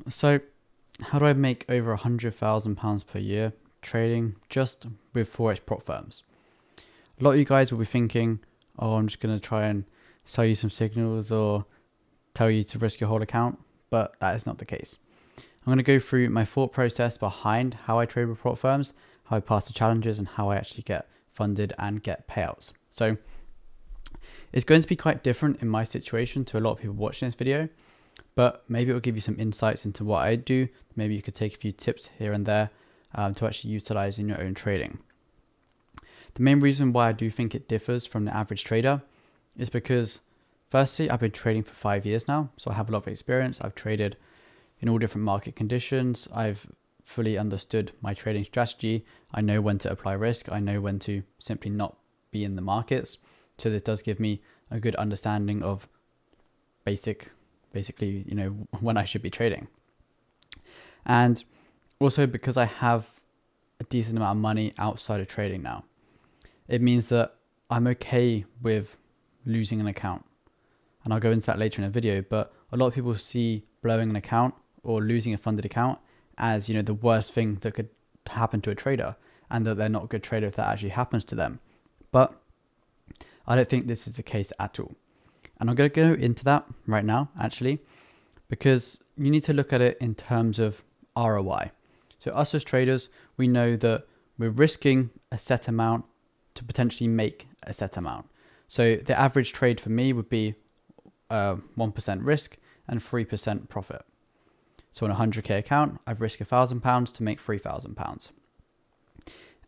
So how do I make over £100,000 per year trading just with forex prop firms? A lot of you guys will be thinking, oh, I'm just going to try and sell you some signals or tell you to risk your whole account, but that is not the case. I'm going to go through my thought process behind how I trade with prop firms, how I pass the challenges, and how I actually get funded and get payouts. So it's going to be quite different in my situation to a lot of people watching this video, but maybe it'll give you some insights into what I do. Maybe you could take a few tips here and there to actually utilize in your own trading. The main reason why I do think it differs from the average trader is because, firstly, I've been trading for 5 years now, so I have a lot of experience. I've traded in all different market conditions. I've fully understood my trading strategy. I know when to apply risk. I know when to simply not be in the markets. So this does give me a good understanding of basically, when I should be trading. And also because I have a decent amount of money outside of trading now, it means that I'm okay with losing an account. And I'll go into that later in a video, but a lot of people see blowing an account or losing a funded account as, the worst thing that could happen to a trader, and that they're not a good trader if that actually happens to them. But I don't think this is the case at all. And I'm going to go into that right now, actually, because you need to look at it in terms of ROI. So us as traders, we know that we're risking a set amount to potentially make a set amount. So the average trade for me would be 1% risk and 3% profit. So on a 100k account, I've risked £1,000 to make £3,000.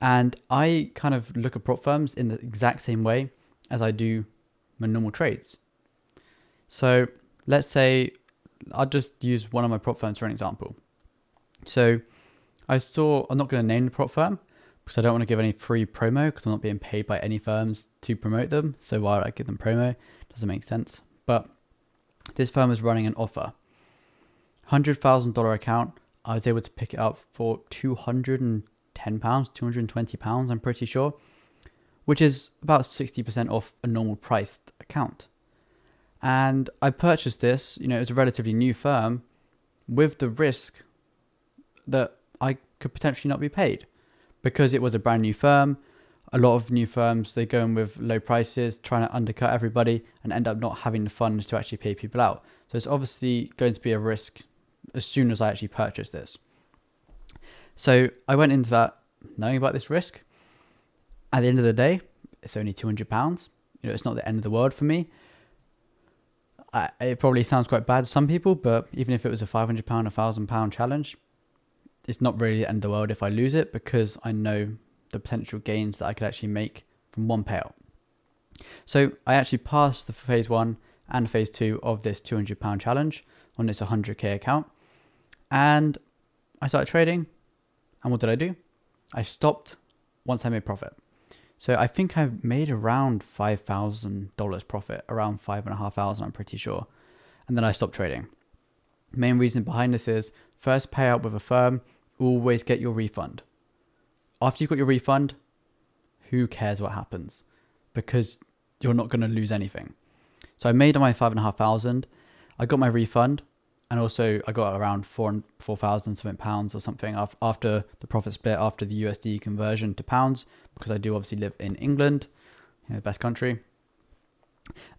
And I kind of look at prop firms in the exact same way as I do my normal trades. So let's say I'll just use one of my prop firms for an example. So I'm not going to name the prop firm because I don't want to give any free promo because I'm not being paid by any firms to promote them. So why would I give them promo? Doesn't make sense. But this firm is running an offer. $100,000 account, I was able to pick it up for £210, £220, I'm pretty sure, which is about 60% off a normal priced account. And I purchased this, it was a relatively new firm with the risk that I could potentially not be paid because it was a brand new firm. A lot of new firms, they go in with low prices, trying to undercut everybody and end up not having the funds to actually pay people out. So it's obviously going to be a risk as soon as I actually purchase this. So I went into that knowing about this risk. At the end of the day, it's only £200. It's not the end of the world for me. It probably sounds quite bad to some people, but even if it was a £500, £1,000 challenge, it's not really the end of the world if I lose it because I know the potential gains that I could actually make from one payout. So I actually passed the phase 1 and phase 2 of this £200 challenge on this 100k account. And I started trading. And what did I do? I stopped once I made profit. So I think I made around $5,000 profit, around $5,500, I'm pretty sure. And then I stopped trading. The main reason behind this is first payout with a firm, always get your refund. After you've got your refund, who cares what happens? Because you're not going to lose anything. So I made on my $5,500. I got my refund. And also I got around 4,000 something pounds or something after the profit split, after the USD conversion to pounds, because I do obviously live in England, best country.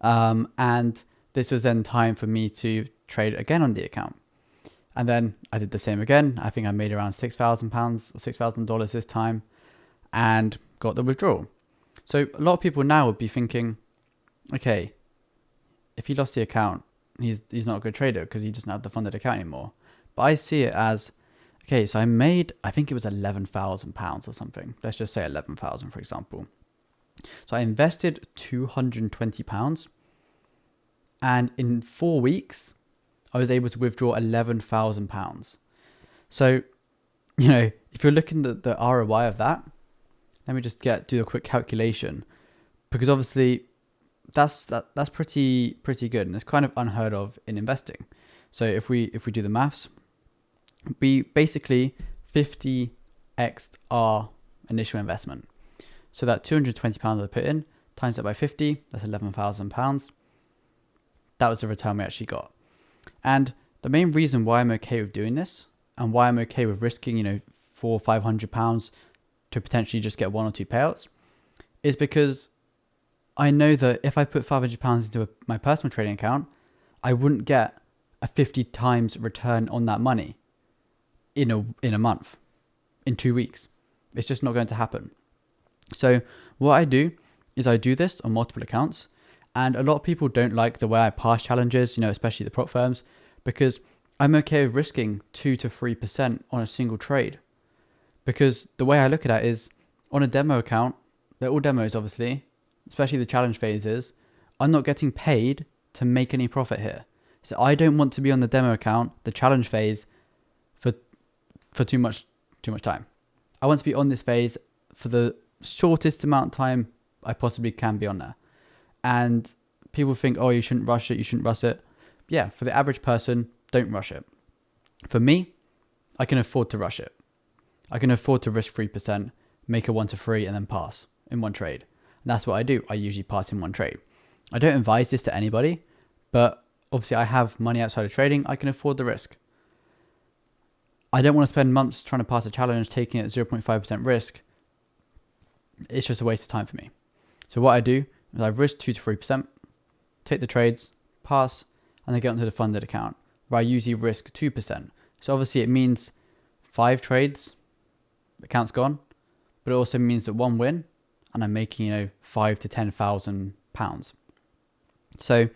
And this was then time for me to trade again on the account. And then I did the same again. I think I made around £6,000 or $6,000 this time and got the withdrawal. So a lot of people now would be thinking, okay, if he lost the account, he's not a good trader because he doesn't have the funded account anymore. But I see it as, okay, so I made, I think it was £11,000 or something. Let's just say 11,000, for example. So I invested £220 and in 4 weeks, I was able to withdraw £11,000. So, if you're looking at the ROI of that, let me just do a quick calculation because obviously that's pretty good and it's kind of unheard of in investing. So if we do the maths, we basically 50x our initial investment. So that £220 I put in, times that by 50, that's £11,000. That was the return we actually got. And The main reason why I'm okay with doing this and why I'm okay with risking, £400 or £500 to potentially just get 1 or 2 payouts is because I know that if I put £500 into my personal trading account, I wouldn't get a 50 times return on that money in a month, in 2 weeks. It's just not going to happen. So what I do is I do this on multiple accounts, and a lot of people don't like the way I pass challenges, especially the prop firms, because I'm okay with risking 2 to 3% on a single trade. Because the way I look at it is, on a demo account, they're all demos obviously, especially the challenge phases, I'm not getting paid to make any profit here. So I don't want to be on the demo account, the challenge phase, for too much time. I want to be on this phase for the shortest amount of time I possibly can be on there. And people think, oh, you shouldn't rush it. Yeah, for the average person, don't rush it. For me, I can afford to rush it. I can afford to risk 3%, make a 1 to 3, and then pass in one trade. And that's what I do. I usually pass in one trade. I don't advise this to anybody, but obviously I have money outside of trading. I can afford the risk. I don't want to spend months trying to pass a challenge, taking it at 0.5% risk. It's just a waste of time for me. So what I do is I risk 2 to 3%, take the trades, pass, and then get onto the funded account where I usually risk 2%. So obviously it means 5 trades, account's gone, but it also means that 1 win and I'm making, £5,000 to £10,000. So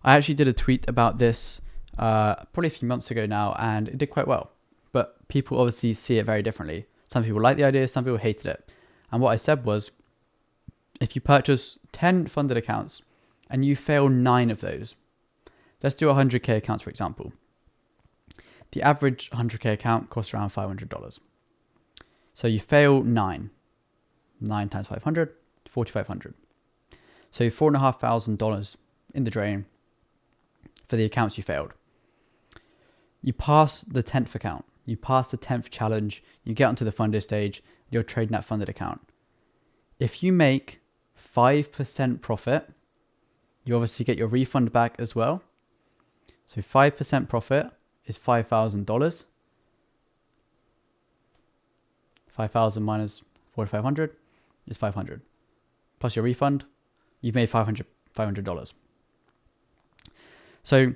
I actually did a tweet about this probably a few months ago now, and it did quite well. But people obviously see it very differently. Some people like the idea, some people hated it. And what I said was, if you purchase 10 funded accounts and you fail 9 of those, let's do 100k accounts for example. The average 100k account costs around $500. So you fail 9. 9 times 500, 4,500. So $4,500 in the drain for the accounts you failed. You pass the 10th account. You pass the 10th challenge. You get onto the funded stage. You're trading that funded account. If you make 5% profit, you obviously get your refund back as well. So 5% profit is $5,000. 5,000 minus 4,500 is 500. Plus your refund, you've made $500. So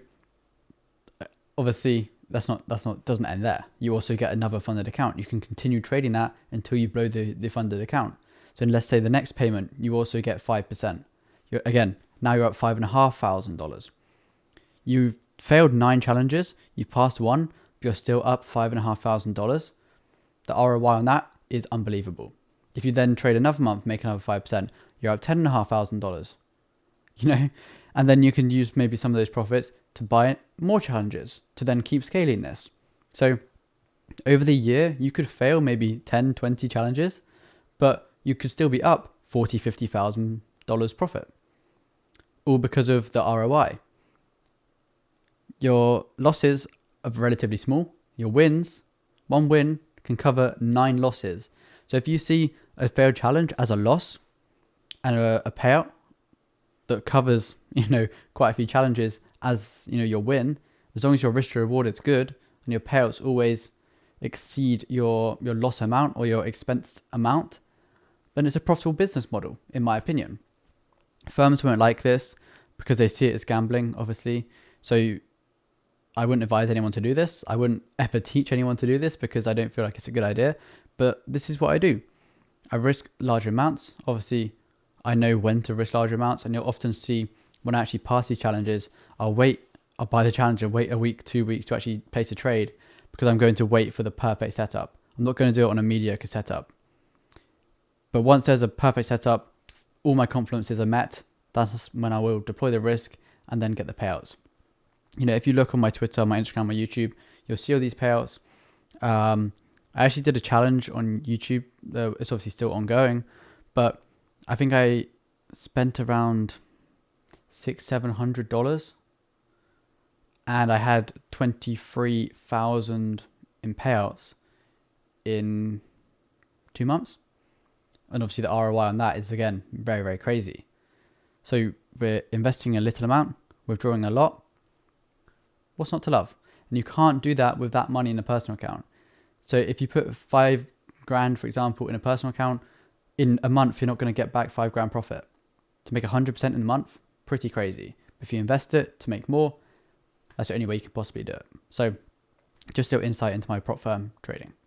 obviously doesn't end there. You also get another funded account. You can continue trading that until you blow the funded account. So let's say the next payment, you also get 5%. Now you're at $5,500. You've failed 9 challenges. You've passed 1, but you're still up $5,500. The ROI on that is unbelievable. If you then trade another month, make another 5%, you're up $10,500. And then you can use maybe some of those profits to buy more challenges to then keep scaling this. So over the year, you could fail maybe 10, 20 challenges, but you could still be up $40,000, $50,000 profit, all because of the ROI. Your losses are relatively small. Your wins, 1 win can cover 9 losses. So if you see a failed challenge as a loss and a payout that covers, quite a few challenges as, your win, as long as your risk to reward is good and your payouts always exceed your loss amount or your expense amount, then it's a profitable business model, in my opinion. Firms won't like this because they see it as gambling, obviously. So I wouldn't advise anyone to do this. I wouldn't ever teach anyone to do this because I don't feel like it's a good idea. But this is what I do. I risk larger amounts. Obviously, I know when to risk larger amounts, and you'll often see when I actually pass these challenges, I'll buy the challenge and wait a week, 2 weeks to actually place a trade because I'm going to wait for the perfect setup. I'm not going to do it on a mediocre setup. But once there's a perfect setup, all my confluences are met, that's when I will deploy the risk and then get the payouts. If you look on my Twitter, my Instagram, my YouTube, you'll see all these payouts. I actually did a challenge on YouTube. It's obviously still ongoing, but I think I spent around $600-700 and I had 23,000 in payouts in 2 months. And obviously the ROI on that is, again, very, very crazy. So we're investing a little amount, withdrawing a lot. What's not to love? And you can't do that with that money in a personal account. So if you put 5 grand, for example, in a personal account, in a month, you're not going to get back 5 grand profit. To make 100% in a month, pretty crazy. If you invest it to make more, that's the only way you can possibly do it. So just a little insight into my prop firm trading.